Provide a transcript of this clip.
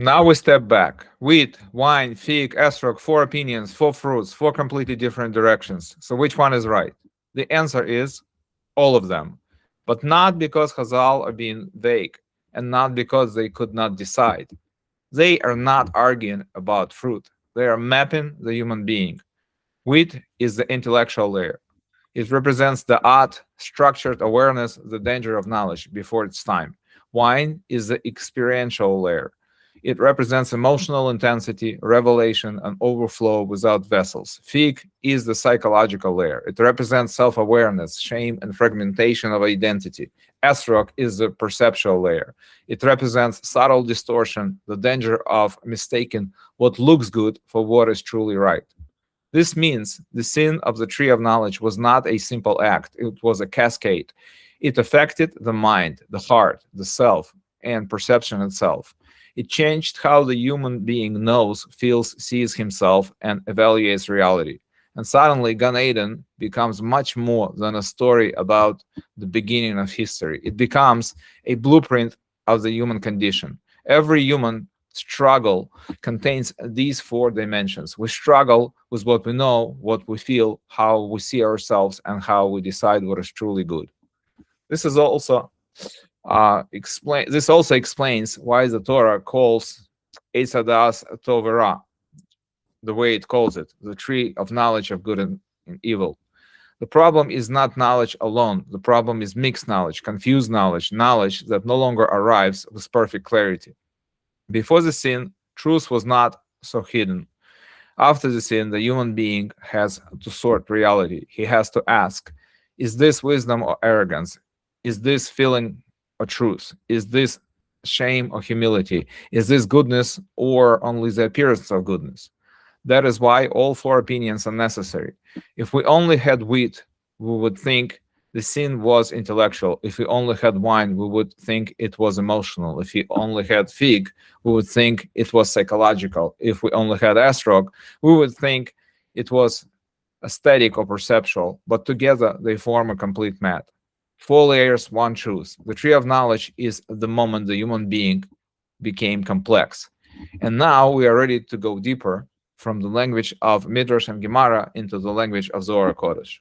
Now we step back. Wheat, wine, fig, estrog, four opinions, four fruits, four completely different directions. So which one is right? The answer is all of them. But not because Chazal are being vague, and not because they could not decide. They are not arguing about fruit. They are mapping the human being. Wheat is the intellectual layer. It represents the odd, structured awareness, the danger of knowledge before its time. Wine is the experiential layer. It represents emotional intensity, revelation, and overflow without vessels. Fig is the psychological layer. It represents self awareness, shame, and fragmentation of identity. Etrog is the perceptual layer. It represents subtle distortion, the danger of mistaking what looks good for what is truly right. This means the sin of the tree of knowledge was not a simple act, it was a cascade. It affected the mind, the heart, the self, and perception itself. It changed how the human being knows, feels, sees himself, and evaluates reality. And suddenly, Gan Eden becomes much more than a story about the beginning of history. It becomes a blueprint of the human condition. Every human struggle contains these four dimensions. We struggle with what we know, what we feel, how we see ourselves, and how we decide what is truly good. This is also explain. This also explains why the Torah calls Eitzadas Tovera the way it calls it, the tree of knowledge of good and evil. The problem is not knowledge alone. The problem is mixed knowledge, confused knowledge, knowledge that no longer arrives with perfect clarity. Before the sin, truth was not so hidden. After the sin, the human being has to sort reality. He has to ask, is this wisdom or arrogance? Is this feeling or truth? Is this shame or humility? Is this goodness or only the appearance of goodness? That is why all four opinions are necessary. If we only had wheat, we would think the sin was intellectual. If we only had wine, we would think it was emotional. If we only had fig, we would think it was psychological. If we only had estrog, we would think it was aesthetic or perceptual. But together, they form a complete map. Four layers, one truth. The tree of knowledge is the moment the human being became complex. And now we are ready to go deeper from the language of Midrash and Gemara into the language of Zohar Kodesh.